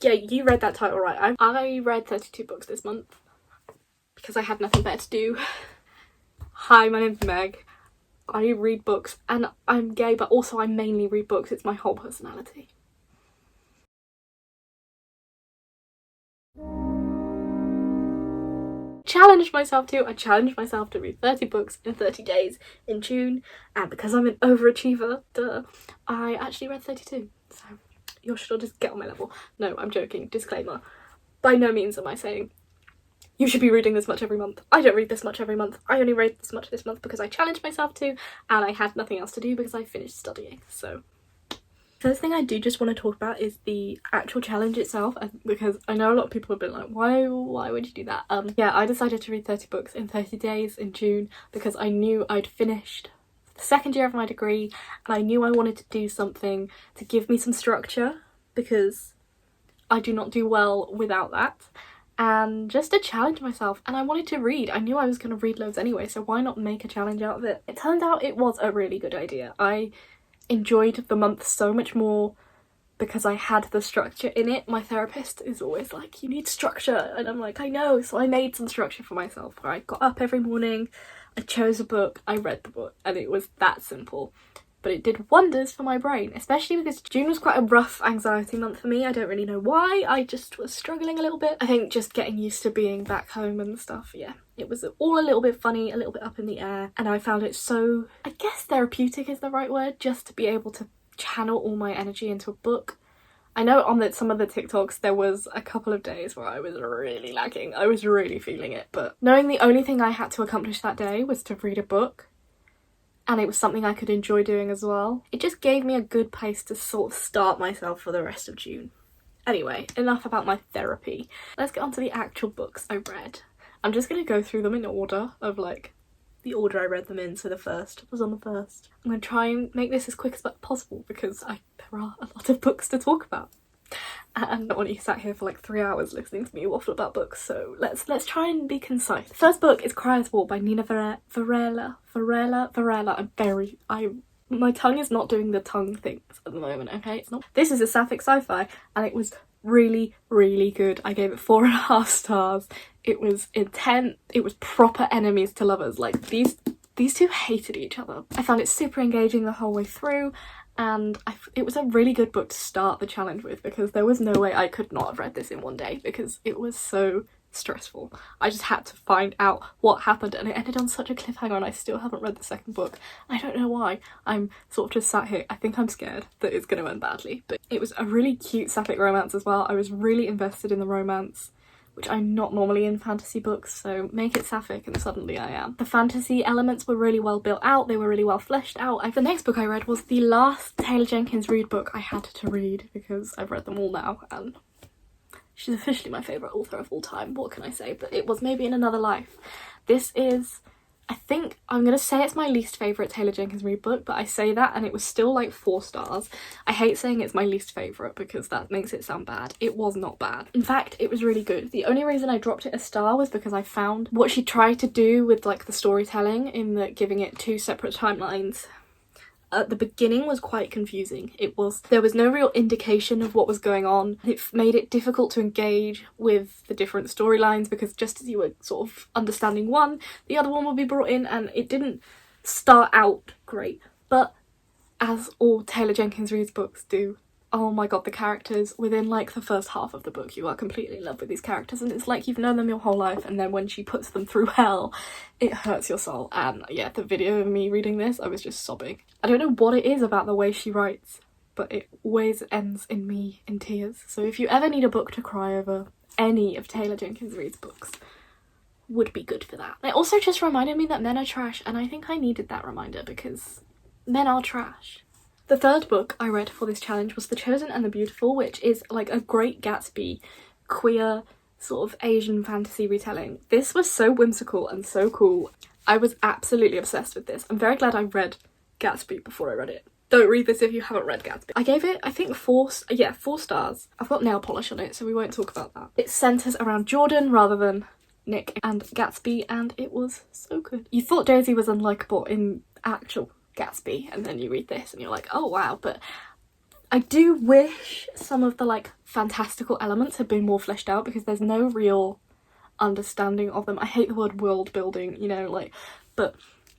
Yeah, you read that title right. I read 32 books this month because I had nothing better to do. Hi, my name's Meg. I read books and I'm gay, but also I mainly read books. It's my whole personality. I challenged myself to read 30 books in 30 days in June, and because I'm an overachiever, I actually read 32. So you should all just get on my level. No, I'm joking. Disclaimer. By no means am I saying you should be reading this much every month. I don't read this much every month. I only read this much this month because I challenged myself to, and I had nothing else to do because I finished studying. So first thing I do just want to talk about is the actual challenge itself, because I know a lot of people have been like, why would you do that? Yeah, I decided to read 30 books in 30 days in June because I knew I'd finished the second year of my degree and I knew I wanted to do something to give me some structure because I do not do well without that, and just to challenge myself. And I wanted to read. I knew I was going to read loads anyway, so why not make a challenge out of it? It turned out it was a really good idea. I enjoyed the month so much more because I had the structure in it. My therapist is always like, you need structure, and I'm like, I know. So I made some structure for myself where I got up every morning, I chose a book, I read the book, and it was that simple. But it did wonders for my brain, especially because June was quite a rough anxiety month for me. I don't really know why, I just was struggling a little bit. I think just getting used to being back home and stuff, yeah. It was all a little bit funny, a little bit up in the air, and I found it so, I guess therapeutic is the right word, just to be able to channel all my energy into a book. I know on some of the TikToks there was a couple of days where I was really lacking. I was really feeling it, but knowing the only thing I had to accomplish that day was to read a book, and it was something I could enjoy doing as well, it just gave me a good place to sort of start myself for the rest of June. Anyway, enough about my therapy. Let's get on to the actual books I read. I'm just going to go through them in order of like the order I read them in. So the first was on the 1st. I'm going to try and make this as quick as possible because there are a lot of books to talk about. And I don't want you sat here for like 3 hours listening to me waffle about books, so let's try and be concise. The first book is Cryosport by Nina Varela. My tongue is not doing the tongue things at the moment, okay? It's not. This is a sapphic sci-fi and it was really, really good. I gave it 4.5 stars. It was intense. It was proper enemies to lovers. Like these two hated each other. I found it super engaging the whole way through, and it was a really good book to start the challenge with because there was no way I could not have read this in one day because it was so stressful. I just had to find out what happened, and it ended on such a cliffhanger, and I still haven't read the second book. I don't know why. I'm sort of just sat here. I think I'm scared that it's going to end badly, but it was a really cute sapphic romance as well. I was really invested in the romance, which I'm not normally in fantasy books, so make it sapphic and suddenly I am. The fantasy elements were really well built out, they were really well fleshed out. The next book I read was the last Taylor Jenkins Reid book I had to read because I've read them all now and she's officially my favourite author of all time, what can I say? But it was maybe in another life. This is, I think, I'm going to say it's my least favourite Taylor Jenkins Reid book, but I say that and it was still like 4 stars. I hate saying it's my least favourite because that makes it sound bad. It was not bad. In fact, it was really good. The only reason I dropped it a star was because I found what she tried to do with like the storytelling in the giving it 2 separate timelines at the beginning was quite confusing. There was no real indication of what was going on. It made it difficult to engage with the different storylines because just as you were sort of understanding one, the other one would be brought in, and it didn't start out great. But as all Taylor Jenkins Reid's books do, oh my god, the characters, within like the first half of the book you are completely in love with these characters and it's like you've known them your whole life, and then when she puts them through hell it hurts your soul. And yeah, the video of me reading this, I was just sobbing. I don't know what it is about the way she writes, but it always ends in me in tears. So if you ever need a book to cry over, any of Taylor Jenkins Reid's books would be good for that. It also just reminded me that men are trash, and I think I needed that reminder because men are trash. The third book I read for this challenge was The Chosen and the Beautiful, which is like a Great Gatsby queer sort of Asian fantasy retelling. This was so whimsical and so cool. I was absolutely obsessed with this. I'm very glad I read Gatsby before I read it. Don't read this if you haven't read Gatsby. I gave it, I think 4 stars. I've got nail polish on it, so we won't talk about that. It centres around Jordan rather than Nick and Gatsby, and it was so good. You thought Daisy was unlikable in actual Gatsby, and then you read this and you're like, oh wow. But I do wish some of the like fantastical elements had been more fleshed out because there's no real understanding of them. I hate the word world building, you know, like, but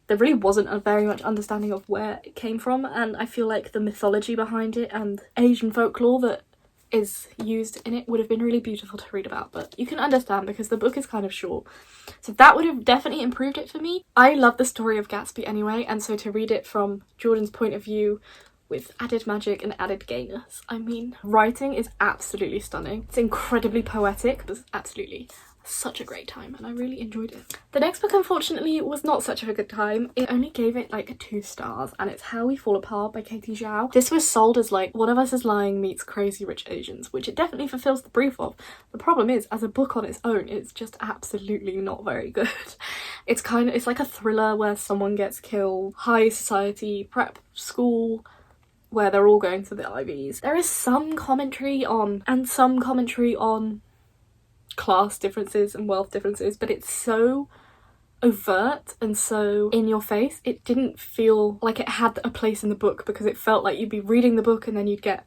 there really wasn't a very much understanding of where it came from, and I feel like the mythology behind it and Asian folklore that is used in it would have been really beautiful to read about, but you can understand because the book is kind of short. So that would have definitely improved it for me. I love the story of Gatsby anyway, and so to read it from Jordan's point of view with added magic and added gayness, I mean, writing is absolutely stunning. It's incredibly poetic. It was absolutely such a great time and I really enjoyed it. The next book unfortunately was not such a good time. It only gave it like 2 stars, and it's How We Fall Apart by Katie Zhao. This was sold as like One of Us Is Lying meets Crazy Rich Asians, which it definitely fulfills the brief of. The problem is, as a book on its own, it's just absolutely not very good. It's like a thriller where someone gets killed, high society prep school where they're all going to the Ivies. There is some commentary on class differences and wealth differences, but it's so overt and so in your face. It didn't feel like it had a place in the book because it felt like you'd be reading the book and then you'd get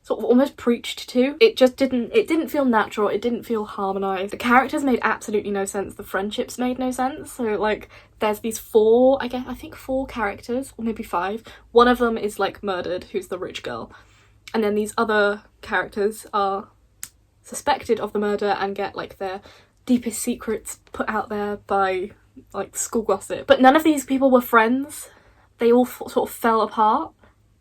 sort of almost preached to. It didn't feel natural. It didn't feel harmonized. The characters made absolutely no sense. The friendships made no sense. So like there's these 4, I think 4 characters, or maybe 5. One of them is like murdered, who's the rich girl, and then these other characters are suspected of the murder and get like their deepest secrets put out there by like school gossip. But none of these people were friends. They all sort of fell apart,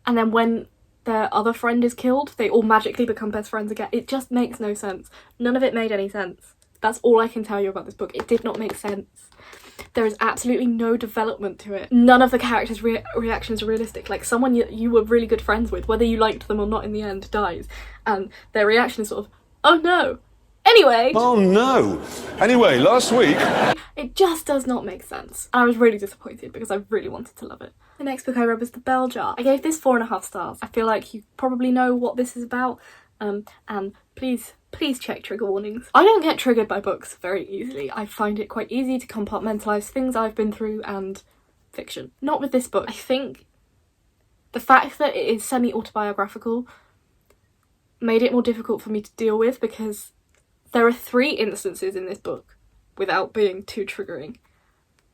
and then when their other friend is killed, they all magically become best friends again. It just makes no sense. None of it made any sense. That's all I can tell you about this book. It did not make sense. There is absolutely no development to it. None of the characters' reactions are realistic. Like someone you were really good friends with, whether you liked them or not in the end, dies, and their reaction is sort of, oh no. Anyway. Oh no. Anyway, last week. It just does not make sense. And I was really disappointed because I really wanted to love it. The next book I read was The Bell Jar. I gave this 4.5 stars. I feel like you probably know what this is about. And please check trigger warnings. I don't get triggered by books very easily. I find it quite easy to compartmentalise things I've been through and fiction. Not with this book. I think the fact that it is semi-autobiographical made it more difficult for me to deal with because there are 3 instances in this book, without being too triggering,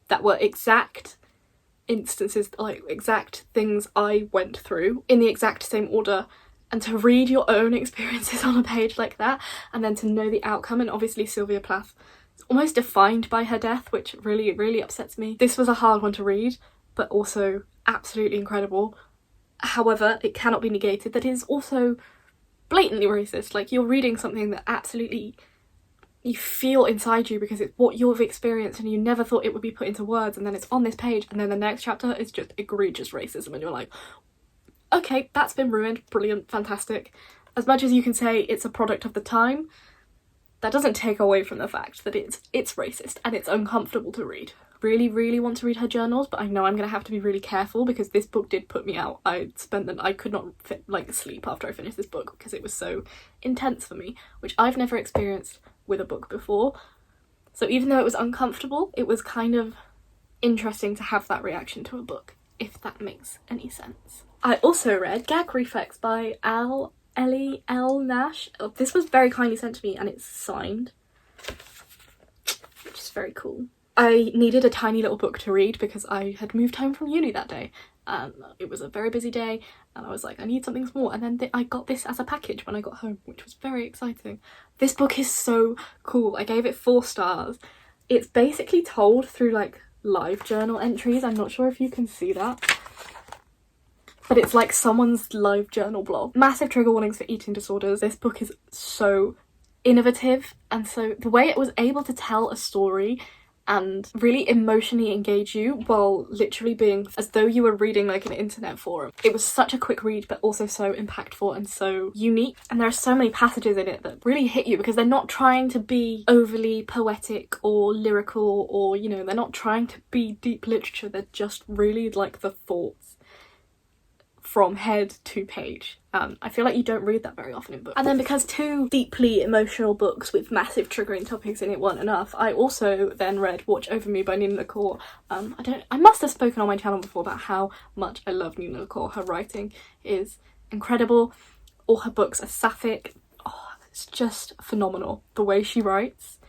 that were exact instances, like exact things I went through in the exact same order. And to read your own experiences on a page like that, and then to know the outcome, and obviously Sylvia Plath is almost defined by her death, which really, really upsets me. This was a hard one to read, but also absolutely incredible. However, it cannot be negated that it is also blatantly racist. Like, you're reading something that absolutely you feel inside you because it's what you've experienced and you never thought it would be put into words, and then it's on this page, and then the next chapter is just egregious racism, and you're like, okay, that's been ruined. Brilliant, fantastic. As much as you can say it's a product of the time, that doesn't take away from the fact that it's racist and it's uncomfortable to read. Really, really want to read her journals, but I know I'm gonna have to be really careful because this book did put me out. I could not sleep after I finished this book because it was so intense for me, which I've never experienced with a book before. So even though it was uncomfortable, it was kind of interesting to have that reaction to a book, if that makes any sense. I also read Gag Reflex by Ellie L. Nash. This was very kindly sent to me and it's signed, which is very cool. I needed a tiny little book to read because I had moved home from uni that day and it was a very busy day and I was like, I need something small, and then I got this as a package when I got home, which was very exciting. This book is so cool. I gave it 4 stars. It's basically told through like live journal entries. I'm not sure if you can see that, but it's like someone's live journal blog. Massive trigger warnings for eating disorders. This book is so innovative, and so the way it was able to tell a story and really emotionally engage you while literally being as though you were reading like an internet forum. It was such a quick read but also so impactful and so unique, and there are so many passages in it that really hit you because they're not trying to be overly poetic or lyrical, or you know, they're not trying to be deep literature. They're just really like the thoughts from head to page. I feel like you don't read that very often in books. And then because 2 deeply emotional books with massive triggering topics in it weren't enough, I also then read Watch Over Me by Nina LaCour. I must have spoken on my channel before about how much I love Nina LaCour. Her writing is incredible. All her books are sapphic. Oh, it's just phenomenal. The way she writes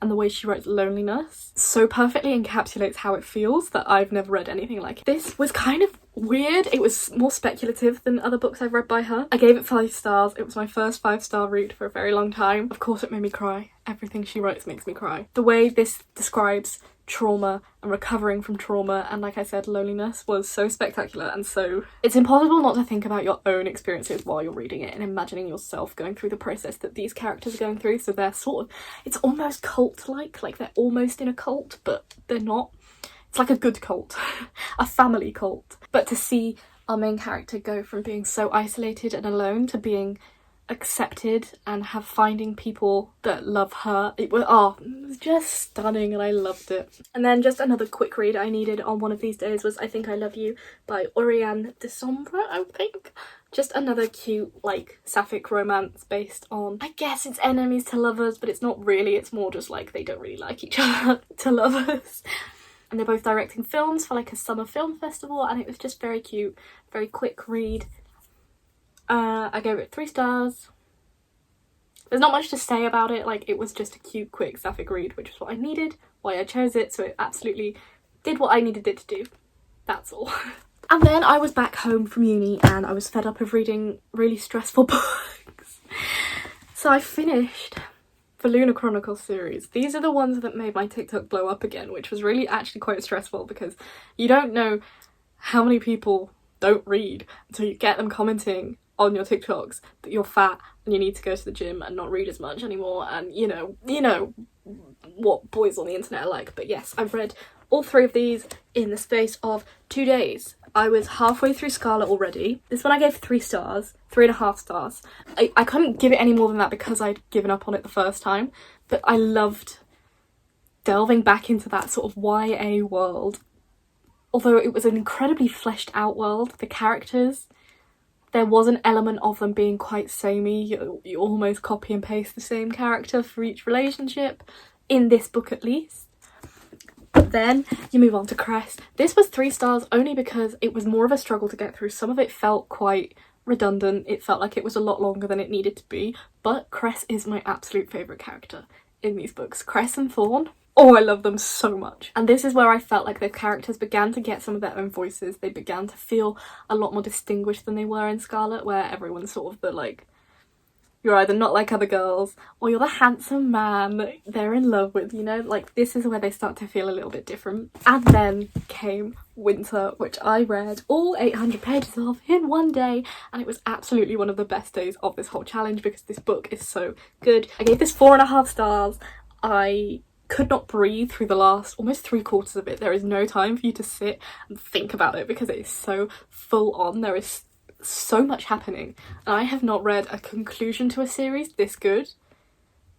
and the way she writes loneliness so perfectly encapsulates how it feels that I've never read anything like it. This was kind of weird. It was more speculative than other books I've read by her. I gave it 5 stars. It was my first 5-star read for a very long time. Of course it made me cry. Everything she writes makes me cry. The way this describes trauma and recovering from trauma and, like I said, loneliness was so spectacular, and so it's impossible not to think about your own experiences while you're reading it and imagining yourself going through the process that these characters are going through. So they're sort of, it's almost cult-like, like they're almost in a cult, but they're not. It's like a good cult, a family cult. But to see our main character go from being so isolated and alone to being accepted and finding people that love her, it was just stunning, and I loved it. And then just another quick read I needed on one of these days was I Think I Love You by Oriane de Sombre, I think. Just another cute, like, sapphic romance based on, I guess it's enemies to lovers, but it's not really. It's more just like they don't really like each other to lovers. And they're both directing films for like a summer film festival, and it was just very cute, very quick read. I gave it 3 stars. There's not much to say about it, like it was just a cute, quick, sapphic read, which is what I needed, why I chose it, so it absolutely did what I needed it to do. That's all. And then I was back home from uni and I was fed up of reading really stressful books. So I finished the Lunar Chronicles series. These are the ones that made my TikTok blow up again, which was really actually quite stressful because you don't know how many people don't read until you get them commenting on your TikToks that you're fat and you need to go to the gym and not read as much anymore, and you know what boys on the internet are like. But yes, I've read all 3 of these in the space of 2 days. I was halfway through Scarlet already. This one I gave 3 stars, 3.5 stars. I couldn't give it any more than that because I'd given up on it the first time, but I loved delving back into that sort of YA world. Although it was an incredibly fleshed out world, the characters, there was an element of them being quite samey. You almost copy and paste the same character for each relationship, in this book at least. But then you move on to Cress. This was 3 stars only because it was more of a struggle to get through. Some of it felt quite redundant. It felt like it was a lot longer than it needed to be. But Cress is my absolute favourite character in these books. Cress and Thorn. Oh, I love them so much. And this is where I felt like the characters began to get some of their own voices. They began to feel a lot more distinguished than they were in Scarlet, where everyone's sort of the, like, you're either not like other girls or you're the handsome man that they're in love with, you know? Like, this is where they start to feel a little bit different. And then came Winter, which I read all 800 pages of in one day, and it was absolutely one of the best days of this whole challenge because this book is so good. I gave this 4.5 stars. I could not breathe through the last almost 3/4 of it. There is no time for you to sit and think about it because it is so full on. There is so much happening, and I have not read a conclusion to a series this good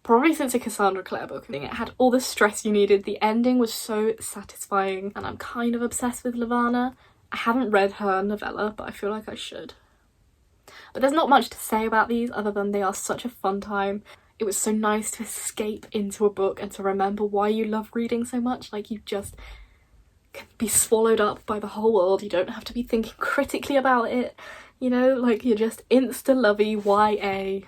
probably since a Cassandra Clare book. I think it had all the stress you needed. The ending was so satisfying, and I'm kind of obsessed with Lavanna. I haven't read her novella, but I feel like I should. But there's not much to say about these other than they are such a fun time. It was so nice to escape into a book and to remember why you love reading so much. Like, you just can be swallowed up by the whole world. You don't have to be thinking critically about it. You know, like, you're just insta-lovey YA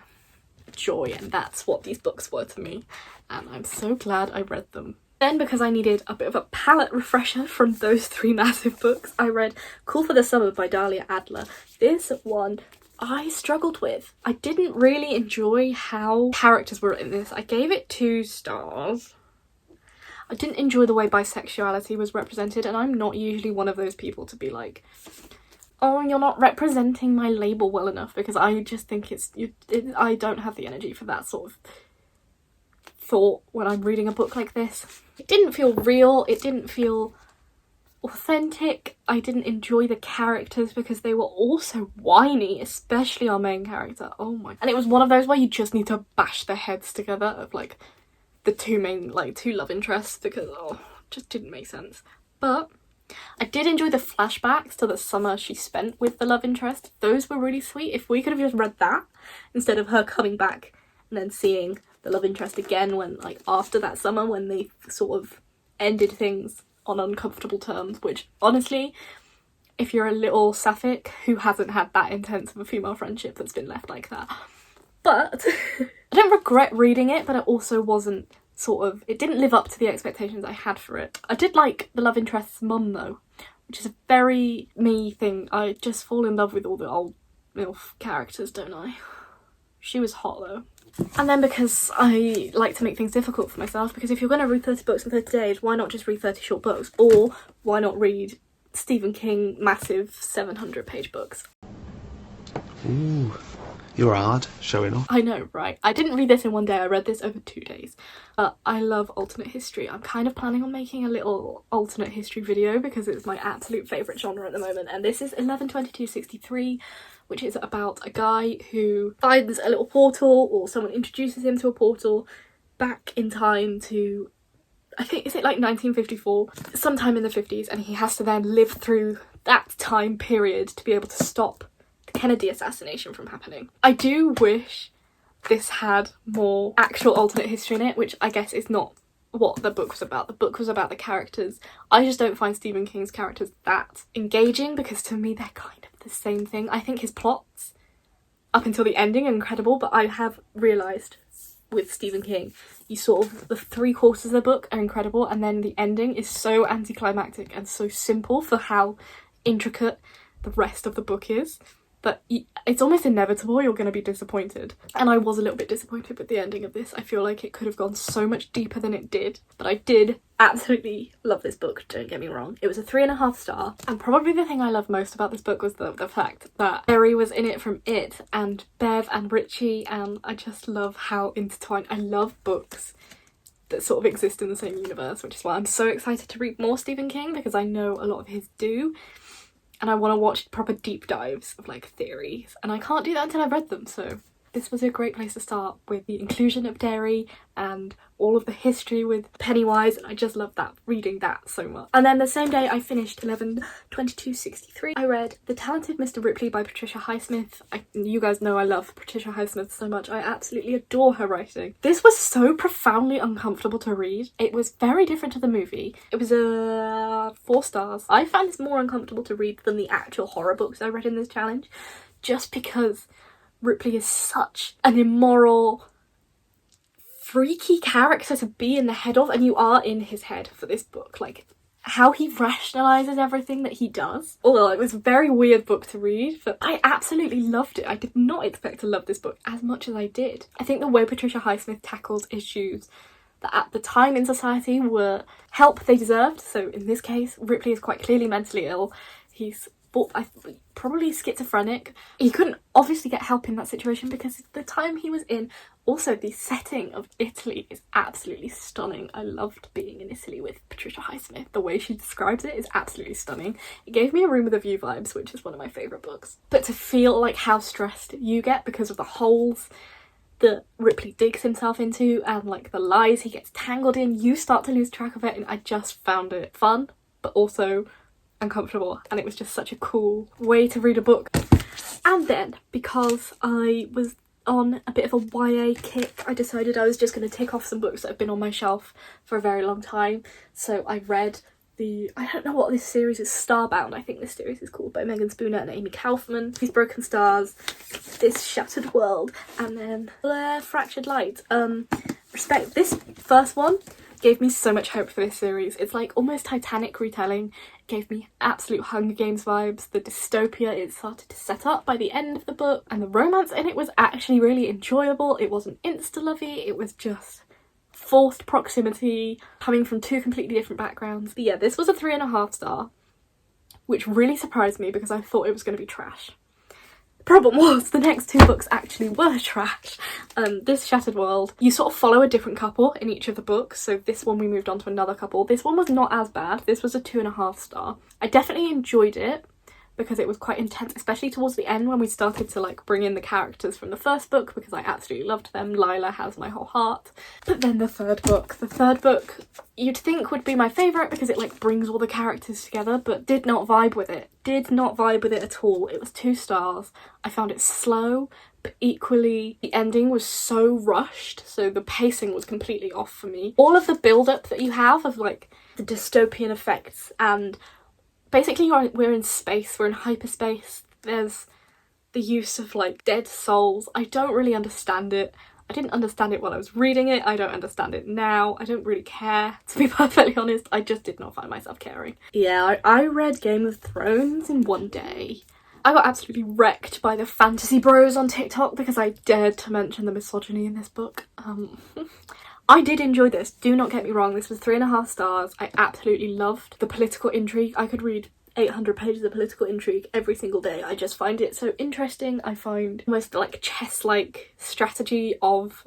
joy, and that's what these books were to me. And I'm so glad I read them. Then, because I needed a bit of a palate refresher from those 3 massive books, I read Cool for the Summer by Dahlia Adler. This one I struggled with. I didn't really enjoy how characters were in this. I gave it 2 stars. I didn't enjoy the way bisexuality was represented, and I'm not usually one of those people to be like, oh, you're not representing my label well enough, because I just think I don't have the energy for that sort of thought when I'm reading a book like this. It didn't feel real. It didn't feel authentic. I didn't enjoy the characters because they were all so whiny, especially our main character. Oh my. And it was one of those where you just need to bash their heads together of like the 2 main, like 2 love interests, because it just didn't make sense. But I did enjoy the flashbacks to the summer she spent with the love interest. Those were really sweet. If we could have just read that instead of her coming back and then seeing the love interest again when, like, after that summer when they sort of ended things on uncomfortable terms, which honestly, if you're a little sapphic who hasn't had that intense of a female friendship that's been left like that. But I don't regret reading it, but it also wasn't it didn't live up to the expectations I had for it. I did like the love interest's mum though, which is a very me thing. I just fall in love with all the old MILF characters, don't I? She was hot though. And then because I like to make things difficult for myself, because if you're going to read 30 books in 30 days, why not just read 30 short books? Or why not read Stephen King massive 700-page books? Ooh, you're hard, showing off. I know, right? I didn't read this in one day, I read this over 2 days. I love alternate history. I'm kind of planning on making a little alternate history video because it's my absolute favourite genre at the moment. And this is 11/22/63, which is about a guy who finds a little portal, or someone introduces him to a portal back in time to, I think, is it like 1954? Sometime in the 50s, and he has to then live through that time period to be able to stop the Kennedy assassination from happening. I do wish this had more actual alternate history in it, which I guess is not what the book was about. The book was about the characters. I just don't find Stephen King's characters that engaging, because to me they're kind of the same thing. I think his plots up until the ending are incredible, but I have realised with Stephen King, you the 3/4 of the book are incredible, and then the ending is so anticlimactic and so simple for how intricate the rest of the book is. But it's almost inevitable you're going to be disappointed. And I was a little bit disappointed with the ending of this. I feel like it could have gone so much deeper than it did. But I did absolutely love this book, don't get me wrong. It was a 3.5 star. And probably the thing I loved most about this book was the fact that Barry was in it from It, and Bev and Richie, and I just love how intertwined. I love books that sort of exist in the same universe, which is why I'm so excited to read more Stephen King, because I know a lot of his do. And I want to watch proper deep dives of like theories, and I can't do that until I've read them, so this was a great place to start with the inclusion of Derry and all of the history with Pennywise, and I just love that, reading that so much. And then the same day I finished 11/22/63, I read The Talented Mr Ripley by Patricia Highsmith. You guys know I love Patricia Highsmith so much. I absolutely adore her writing. This was so profoundly uncomfortable to read. It was very different to the movie. It was 4 stars. I found this more uncomfortable to read than the actual horror books I read in this challenge, just because Ripley is such an immoral, freaky character to be in the head of, and you are in his head for this book. Like, how he rationalises everything that he does. Although it was a very weird book to read, but I absolutely loved it. I did not expect to love this book as much as I did. I think the way Patricia Highsmith tackles issues that at the time in society were help they deserved. So in this case, Ripley is quite clearly mentally ill. He's probably schizophrenic. He couldn't obviously get help in that situation because the time he was in. Also, the setting of Italy is absolutely stunning. I loved being in Italy with Patricia Highsmith. The way she describes it is absolutely stunning. It gave me A Room with a View vibes, which is one of my favourite books. But to feel like how stressed you get because of the holes that Ripley digs himself into and like the lies he gets tangled in, you start to lose track of it, and I just found it fun, but also uncomfortable, and it was just such a cool way to read a book. And then, because I was on a bit of a YA kick, I decided I was just going to tick off some books that have been on my shelf for a very long time. So I read I don't know what this series is, Starbound, I think this series is called, by Megan Spooner and Amy Kaufman. These Broken Stars, This Shattered World, and then Blair Fractured Light. Respect, this first one gave me so much hope for this series. It's like almost Titanic retelling. It gave me absolute Hunger Games vibes. The dystopia it started to set up by the end of the book, and the romance in it was actually really enjoyable. It wasn't insta-lovey, it was just forced proximity coming from 2 completely different backgrounds. But yeah, this was a 3.5 star, which really surprised me because I thought it was going to be trash. The problem was the next 2 books actually were trash. This Shattered World, you sort of follow a different couple in each of the books. So this one we moved on to another couple. This one was not as bad. This was a 2.5 star. I definitely enjoyed it because it was quite intense, especially towards the end when we started to like bring in the characters from the first book, because I absolutely loved them. Lila has my whole heart. But then the third book you'd think would be my favourite because it like brings all the characters together, but did not vibe with it. Did not vibe with it at all. It was 2 stars. I found it slow, but equally the ending was so rushed, so the pacing was completely off for me. All of the build-up that you have of like the dystopian effects and basically we're in space, we're in hyperspace. There's the use of like dead souls. I don't really understand it. I didn't understand it while I was reading it. I don't understand it now. I don't really care, to be perfectly honest. I just did not find myself caring. Yeah, I read Game of Thrones in one day. I got absolutely wrecked by the fantasy bros on TikTok because I dared to mention the misogyny in this book. I did enjoy this, do not get me wrong. This was 3.5 stars. I absolutely loved the political intrigue. I could read 800 pages of political intrigue every single day. I just find it so interesting. I find almost like chess-like strategy of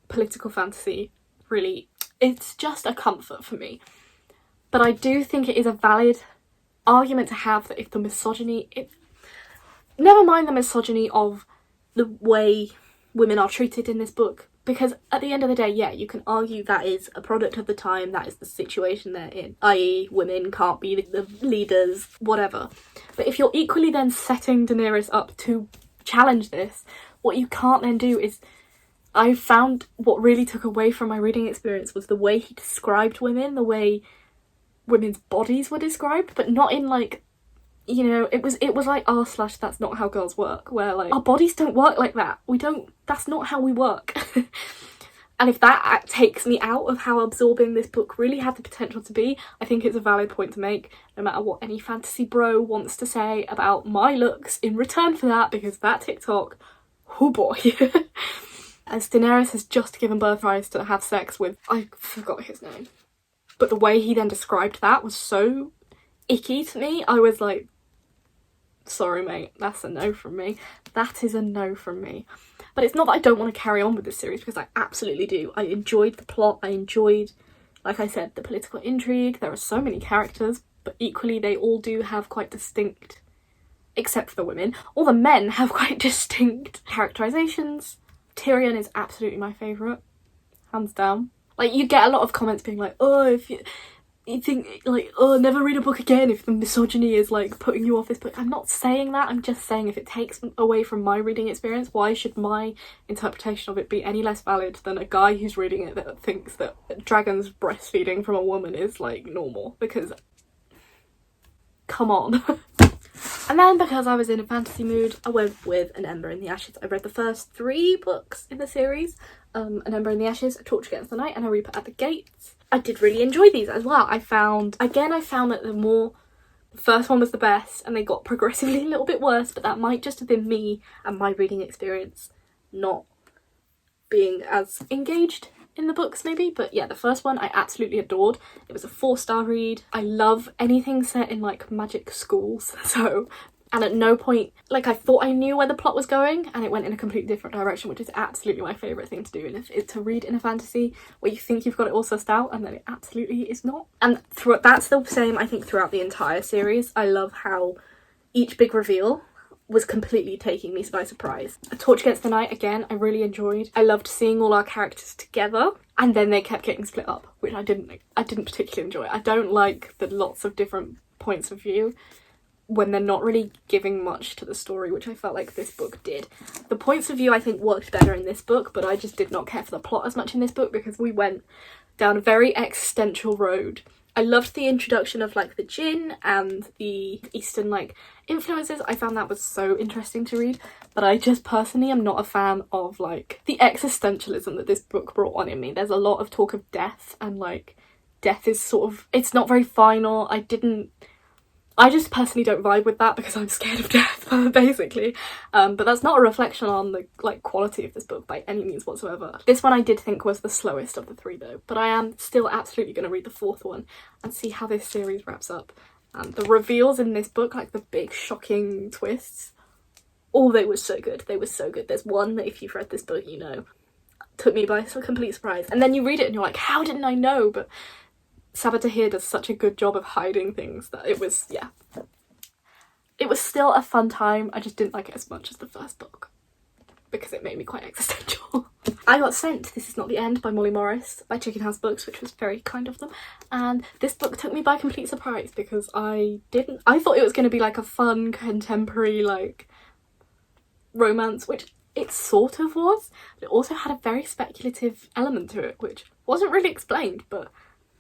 political fantasy really, it's just a comfort for me. But I do think it is a valid argument to have that if the misogyny, never mind the misogyny of the way women are treated in this book, because at the end of the day, yeah, you can argue that is a product of the time, that is the situation they're in, i.e. women can't be the leaders, whatever. But if you're equally then setting Daenerys up to challenge this, what you can't then do is, I found what really took away from my reading experience was the way he described women, the way women's bodies were described, but not in like, you know, it was like r/that's not how girls work, where like our bodies don't work like that. That's not how we work. And if that takes me out of how absorbing this book really had the potential to be, I think it's a valid point to make, no matter what any fantasy bro wants to say about my looks in return for that, because that TikTok, oh boy. As Daenerys has just given birth to have sex with, I forgot his name, but the way he then described that was so icky to me. I was like, sorry mate, that's a no from me. That is a no from me. But it's not that I don't want to carry on with this series, because I absolutely do. I enjoyed the plot, I enjoyed, like I said, the political intrigue. There are so many characters, but equally they all do have quite distinct, except for the women, all the men have quite distinct characterizations. Tyrion is absolutely my favourite, hands down. Like, you get a lot of comments being like, oh, if you think, like, oh, never read a book again if the misogyny is, like, putting you off this book. I'm not saying that, I'm just saying if it takes away from my reading experience, why should my interpretation of it be any less valid than a guy who's reading it that thinks that dragons breastfeeding from a woman is, like, normal? Because, come on. And then, because I was in a fantasy mood, I went with An Ember in the Ashes. I read the first 3 books in the series, An Ember in the Ashes, A Torch Against the Night, and A Reaper at the Gates. I did really enjoy these as well. I found that the first one was the best, and they got progressively a little bit worse, but that might just have been me and my reading experience not being as engaged in the books maybe. But yeah, the first one I absolutely adored. It was a 4-star read. I love anything set in like magic schools, and at no point, like, I thought I knew where the plot was going and it went in a completely different direction, which is absolutely my favourite thing to do, and it's to read in a fantasy where you think you've got it all sussed out and then it absolutely is not. And that's the same, I think, throughout the entire series. I love how each big reveal was completely taking me by surprise. A Torch Against the Night, again, I really enjoyed. I loved seeing all our characters together, and then they kept getting split up, which I didn't particularly enjoy. I don't like the lots of different points of view when they're not really giving much to the story, which I felt like this book did. The points of view I think worked better in this book, but I just did not care for the plot as much in this book because we went down a very existential road. I loved the introduction of like the djinn and the Eastern like influences. I found that was so interesting to read, but I just personally am not a fan of like the existentialism that this book brought on in me. There's a lot of talk of death, and like death is sort of, it's not very final. I just personally don't vibe with that because I'm scared of death, basically. But that's not a reflection on the like quality of this book by any means whatsoever. This one I did think was the slowest of the 3 though, but I am still absolutely going to read the 4th one and see how this series wraps up. The reveals in this book, like the big shocking twists, they were so good. They were so good. There's one that if you've read this book, you know, took me by complete surprise. And then you read it and you're like, how didn't I know? But Sabaa Tahir does such a good job of hiding things that it was, yeah. It was still a fun time. I just didn't like it as much as the first book because it made me quite existential. I got sent This Is Not the End by Molly Morris by Chicken House Books, which was very kind of them. And this book took me by complete surprise because I thought it was going to be like a fun, contemporary, like, romance, which it sort of was. But it also had a very speculative element to it, which wasn't really explained, but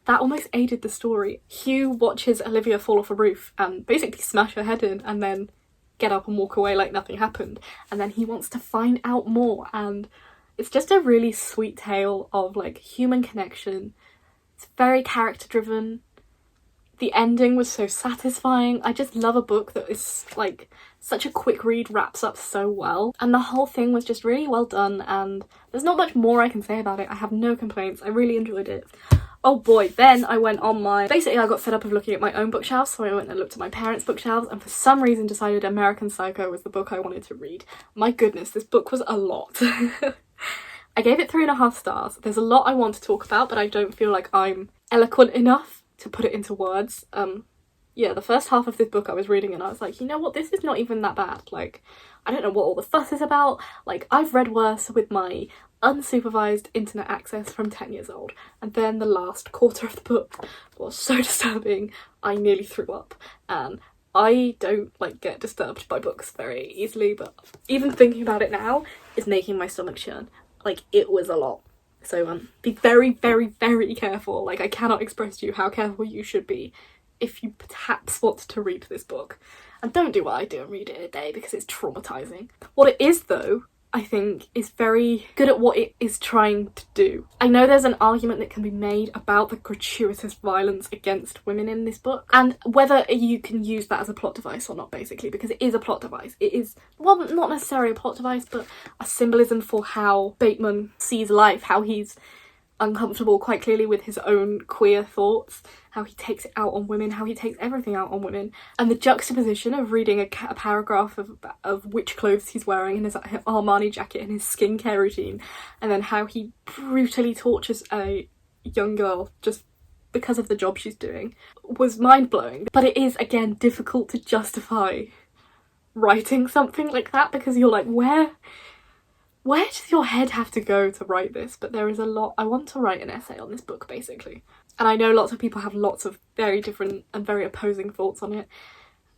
that almost aided the story. Hugh watches Olivia fall off a roof and basically smash her head in and then get up and walk away like nothing happened. And then he wants to find out more, and it's just a really sweet tale of like human connection. It's very character driven. The ending was so satisfying. I just love a book that is like such a quick read, wraps up so well, and the whole thing was just really well done, and there's not much more I can say about it. I have no complaints. I really enjoyed it. Oh boy, then I went on basically I got fed up of looking at my own bookshelf, so I went and looked at my parents' bookshelves and for some reason decided American Psycho was the book I wanted to read. My goodness, this book was a lot. I gave it 3.5 stars. There's a lot I want to talk about, but I don't feel like I'm eloquent enough to put it into words. Yeah, the first half of this book I was reading and I was like, you know what, this is not even that bad. Like, I don't know what all the fuss is about. Like, I've read worse with my unsupervised internet access from 10 years old. And then the last quarter of the book was so disturbing, I nearly threw up. And I don't like get disturbed by books very easily, but even thinking about it now is making my stomach churn. Like, it was a lot. So be very, very, very careful. Like, I cannot express to you how careful you should be if you perhaps want to read this book. And don't do what I do and read it in a day because it's traumatizing. What it is though, I think, is very good at what it is trying to do. I know there's an argument that can be made about the gratuitous violence against women in this book, and whether you can use that as a plot device or not, basically, because it is a plot device. It is, well, not necessarily a plot device, but a symbolism for how Bateman sees life, how he's uncomfortable quite clearly with his own queer thoughts, how he takes it out on women, how he takes everything out on women, and the juxtaposition of reading a paragraph of which clothes he's wearing and his Armani jacket and his skincare routine, and then how he brutally tortures a young girl just because of the job she's doing, was mind-blowing. But it is, again, difficult to justify writing something like that because you're like, where does your head have to go to write this? But there is a lot. I want to write an essay on this book, basically. And I know lots of people have lots of very different and very opposing thoughts on it.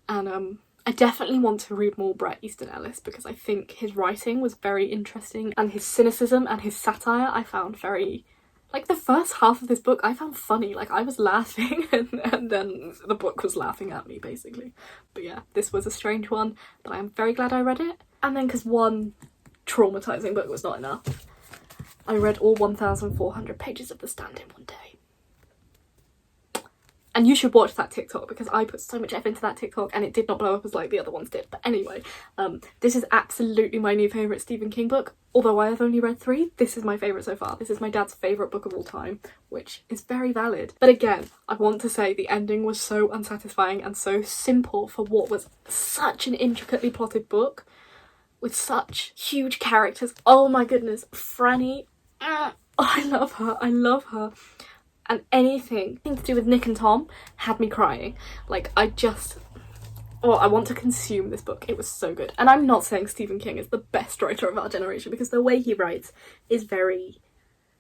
And I definitely want to read more Bret Easton Ellis because I think his writing was very interesting, and his cynicism and his satire I found very... Like, the first half of this book I found funny. Like, I was laughing and then the book was laughing at me, basically. But yeah, this was a strange one, but I'm very glad I read it. And then because one traumatizing book was not enough, I read all 1,400 pages of The Stand in one day. And you should watch that TikTok because I put so much effort into that TikTok and it did not blow up as like the other ones did. But anyway, this is absolutely my new favourite Stephen King book. Although I have only read 3, this is my favourite so far. This is my dad's favourite book of all time, which is very valid. But again, I want to say the ending was so unsatisfying and so simple for what was such an intricately plotted book with such huge characters. Oh my goodness, Franny. I love her. I love her. And anything to do with Nick and Tom had me crying. Like, I want to consume this book. It was so good. And I'm not saying Stephen King is the best writer of our generation because the way he writes is very...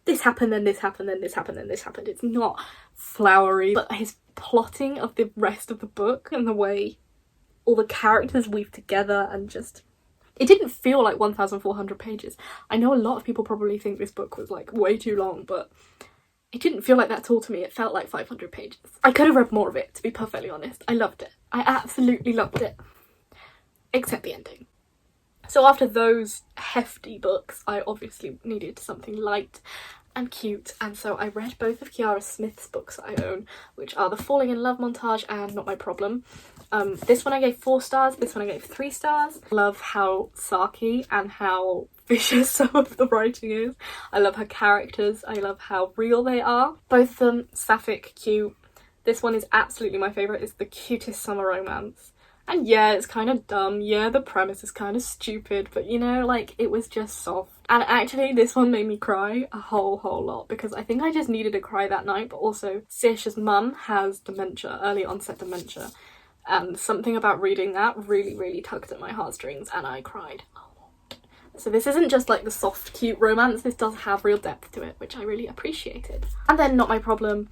This happened, then this happened, then this happened, then this happened. It's not flowery. But his plotting of the rest of the book and the way all the characters weave together and just... It didn't feel like 1,400 pages. I know a lot of people probably think this book was like way too long, but... It didn't feel like that at all to me. It felt like 500 pages. I could have read more of it, to be perfectly honest. I loved it. I absolutely loved it. Except the ending. So after those hefty books, I obviously needed something light and cute. And so I read both of Kiara Smith's books that I own, which are The Falling in Love Montage and Not My Problem. This one I gave 4 stars. This one I gave 3 stars. I love how sarky and how vicious some of the writing is. I love her characters. I love how real they are. Both of them sapphic, cute. This one is absolutely my favourite. It's the cutest summer romance. And yeah, it's kind of dumb. Yeah, the premise is kind of stupid, but you know, like, it was just soft. And actually, this one made me cry a whole lot because I think I just needed to cry that night, but also Saoirse's mum has dementia, early onset dementia. And something about reading that really tugged at my heartstrings and I cried a lot. So this isn't just like the soft, cute romance, this does have real depth to it, which I really appreciated. And then Not My Problem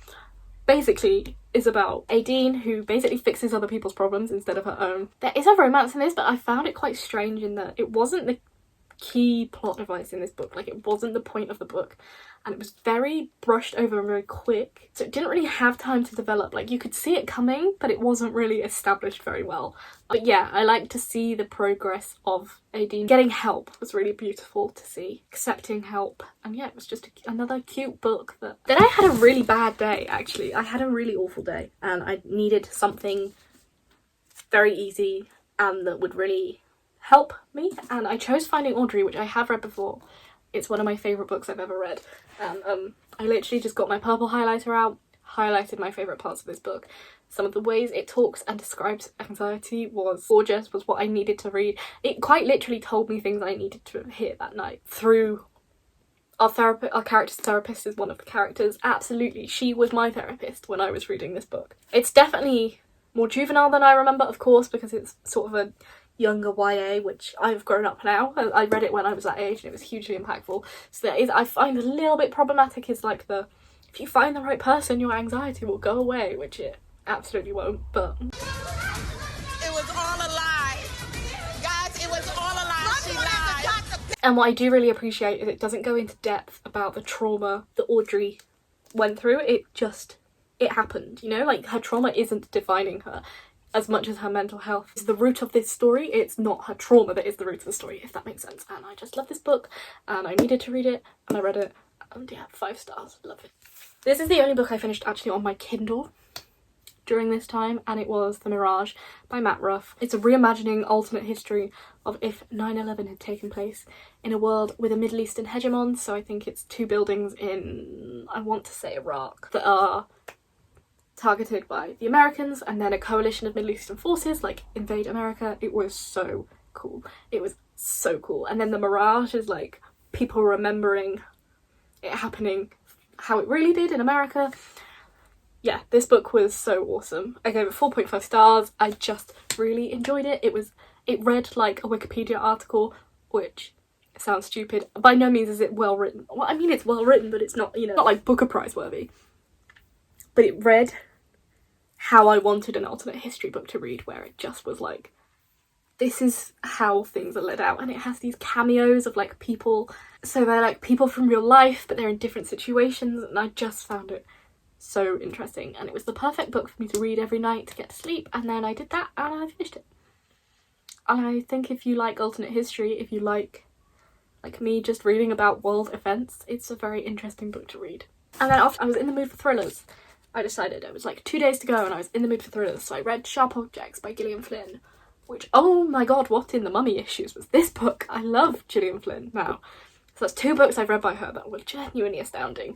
basically is about Aideen, who basically fixes other people's problems instead of her own. There is a romance in this, but I found it quite strange in that it wasn't the key plot device in this book. Like, it wasn't the point of the book, and it was very brushed over and very quick, so it didn't really have time to develop. Like, you could see it coming, but it wasn't really established very well. But yeah, I like to see the progress of Aideen. Getting help was really beautiful to see, accepting help, and yeah, it was just another cute book. Then I had a really bad day, actually. I had a really awful day, and I needed something very easy and that would really help me, and I chose Finding Audrey, which I have read before. It's one of my favourite books I've ever read, and I literally just got my purple highlighter out, highlighted my favourite parts of this book. Some of the ways it talks and describes anxiety was gorgeous, was what I needed to read. It quite literally told me things I needed to hear that night. Through our character's therapist is one of the characters. Absolutely, she was my therapist when I was reading this book. It's definitely more juvenile than I remember, of course, because it's sort of a younger YA, which I've grown up now. I read it when I was that age and it was hugely impactful. So that is, I find a little bit problematic, is like if you find the right person, your anxiety will go away, which it absolutely won't, but it was all a lie. Guys, it was all a lie. She lied. And what I do really appreciate is it doesn't go into depth about the trauma that Audrey went through. It happened, you know, like her trauma isn't defining her as much as her mental health is the root of this story. It's not her trauma that is the root of the story, if that makes sense. And I just love this book, and I needed to read it, and I read it, and yeah, 5 stars, love it. This is the only book I finished actually on my Kindle during this time, and it was The Mirage by Matt Ruff. It's a reimagining alternate history of if 9/11 had taken place in a world with a Middle Eastern hegemon. So I think it's 2 buildings in, I want to say, Iraq, that are targeted by the Americans, and then a coalition of Middle Eastern forces like invade America. It was so cool. It was so cool. And then The Mirage is like people remembering it happening how it really did in America. Yeah, this book was so awesome. I gave it 4.5 stars. I just really enjoyed it. It read like a Wikipedia article, which sounds stupid. By no means is it well written. Well, I mean, it's well written, but it's not, you know, not like Booker Prize worthy. But it read how I wanted an alternate history book to read, where it just was like, this is how things are laid out. And it has these cameos of like people, so they're like people from real life, but they're in different situations, and I just found it so interesting. And it was the perfect book for me to read every night to get to sleep, and then I did that and I finished it. And I think if you like alternate history, if you like me just reading about world events, it's a very interesting book to read. And then after I was in the mood for thrillers, I decided it was like 2 days to go and I was in the mood for thrillers, so I read Sharp Objects by Gillian Flynn, which, oh my god, what in the mummy issues was this book? I love Gillian Flynn now. So that's 2 books I've read by her that were genuinely astounding.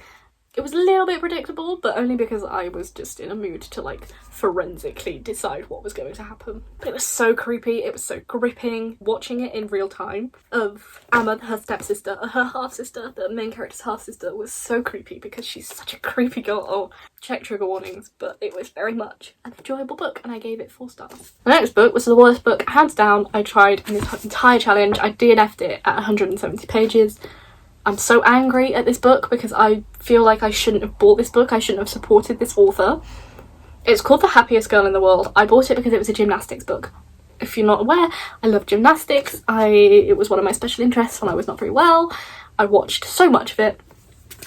It was a little bit predictable, but only because I was just in a mood to like forensically decide what was going to happen. But it was so creepy, it was so gripping. Watching it in real time of Emma, her stepsister, her half-sister, the main character's half-sister, was so creepy because she's such a creepy girl. Oh, check trigger warnings, but it was very much an enjoyable book and I gave it 4 stars. The next book was the worst book, hands down. I tried in this entire challenge. I DNF'd it at 170 pages. I'm so angry at this book because I feel like I shouldn't have bought this book. I shouldn't have supported this author. It's called The Happiest Girl in the World. I bought it because it was a gymnastics book. If you're not aware, I love gymnastics. It was one of my special interests when I was not very well. I watched so much of it.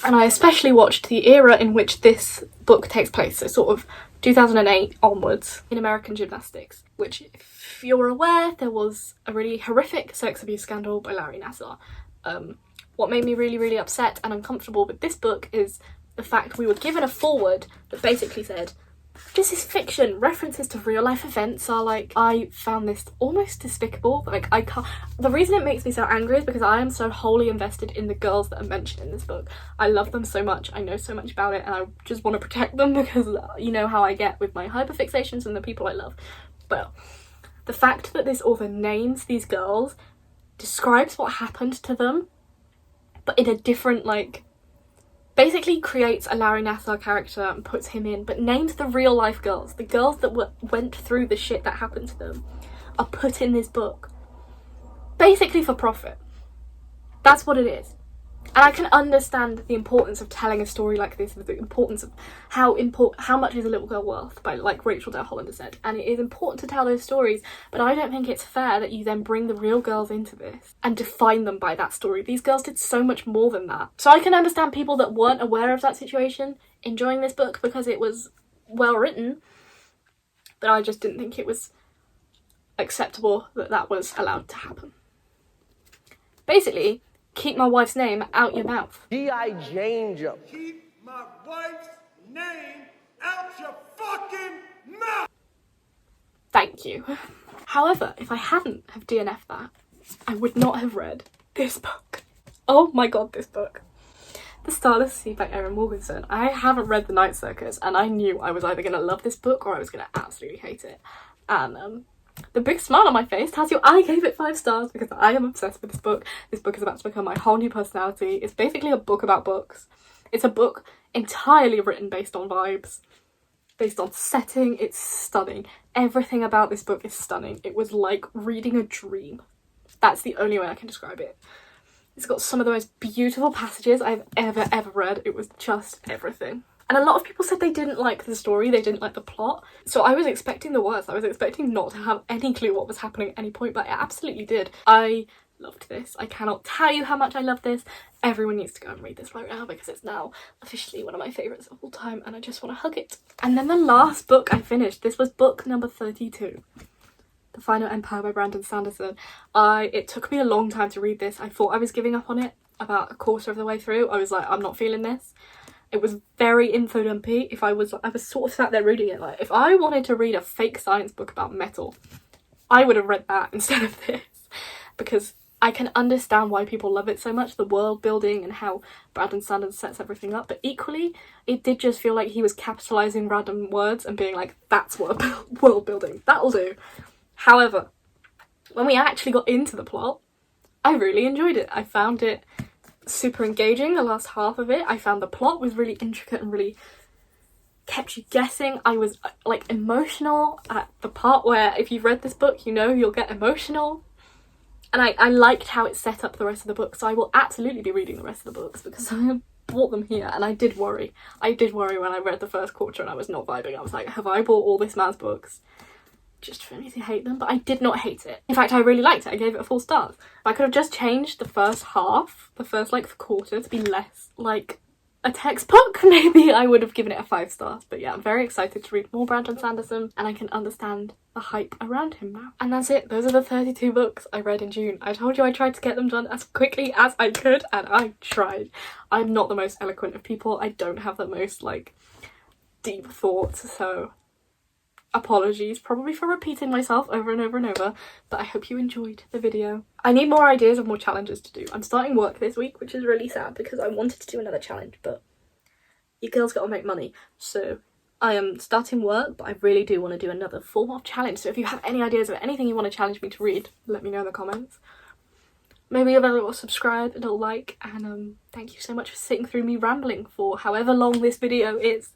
And I especially watched the era in which this book takes place. So sort of 2008 onwards in American gymnastics. Which, if you're aware, there was a really horrific sex abuse scandal by Larry Nassar. What made me really, really upset and uncomfortable with this book is the fact we were given a foreword that basically said, this is fiction, references to real life events are like, I found this almost despicable. Like, I can't, the reason it makes me so angry is because I am so wholly invested in the girls that are mentioned in this book. I love them so much, I know so much about it, and I just want to protect them because you know how I get with my hyperfixations and the people I love. But the fact that this author names these girls, describes what happened to them, but in a different, like, basically creates a Larry Nassar character and puts him in, but names the real life girls, the girls that went through the shit that happened to them, are put in this book basically for profit. That's what it is. And I can understand the importance of telling a story like this, the importance of how much is a little girl worth, by like Rachel Dale Hollander said. And it is important to tell those stories, but I don't think it's fair that you then bring the real girls into this and define them by that story. These girls did so much more than that. So I can understand people that weren't aware of that situation enjoying this book because it was well written, but I just didn't think it was acceptable that that was allowed to happen. Basically, keep my wife's name out your mouth. G.I. Jane jump. Keep my wife's name out your fucking mouth! Thank you. However, if I hadn't have DNF'd that, I would not have read this book. Oh my god, this book. The Stylist by Erin Morganson. I haven't read The Night Circus, and I knew I was either going to love this book or I was going to absolutely hate it. And the big smile on my face tells you I gave it 5 stars because I am obsessed with this book. This book is about to become my whole new personality. It's basically a book about books. It's a book entirely written based on vibes, based on setting. It's stunning. Everything about this book is stunning. It was like reading a dream. That's the only way I can describe it. It's got some of the most beautiful passages I've ever read. It was just everything. And a lot of people said they didn't like the story, they didn't like the plot. So I was expecting the worst. I was expecting not to have any clue what was happening at any point, but I absolutely did. I loved this. I cannot tell you how much I love this. Everyone needs to go and read this right now because it's now officially one of my favourites of all time and I just want to hug it. And then the last book I finished, this was book number 32. The Final Empire by Brandon Sanderson. It took me a long time to read this. I thought I was giving up on it about a quarter of the way through. I was like, I'm not feeling this. It was very info dumpy. I was sort of sat there reading it like, if I wanted to read a fake science book about metal, I would have read that instead of this. Because I can understand why people love it so much, the world building and how Brandon Sanderson sets everything up. But equally, it did just feel like he was capitalising random words and being like, that's what world building, that'll do. However, when we actually got into the plot, I really enjoyed it. I found it super engaging, the last half of it. I found the plot was really intricate and really kept you guessing. I was like emotional at the part where, if you've read this book, you know you'll get emotional. And I liked how it set up the rest of the book, so I will absolutely be reading the rest of the books because I bought them here. And I did worry. I did worry when I read the first quarter and I was not vibing. I was like, have I bought all this man's books just for me to hate them? But I did not hate it. In fact, I really liked it. I gave it 4 stars. I could have just changed the first half, the first like quarter, to be less like a textbook. Maybe I would have given it a 5 stars. But yeah, I'm very excited to read more Brandon Sanderson and I can understand the hype around him now. And that's it. Those are the 32 books I read in June. I told you I tried to get them done as quickly as I could and I tried. I'm not the most eloquent of people. I don't have the most like deep thoughts, so apologies probably for repeating myself over and over and over, but I hope you enjoyed the video. I need more ideas of more challenges to do. I'm starting work this week, which is really sad because I wanted to do another challenge, but you girls gotta make money. So I am starting work, but I really do want to do another form of challenge. So if you have any ideas of anything you want to challenge me to read, let me know in the comments. Maybe a little subscribe, a little like, and thank you so much for sitting through me rambling for however long this video is.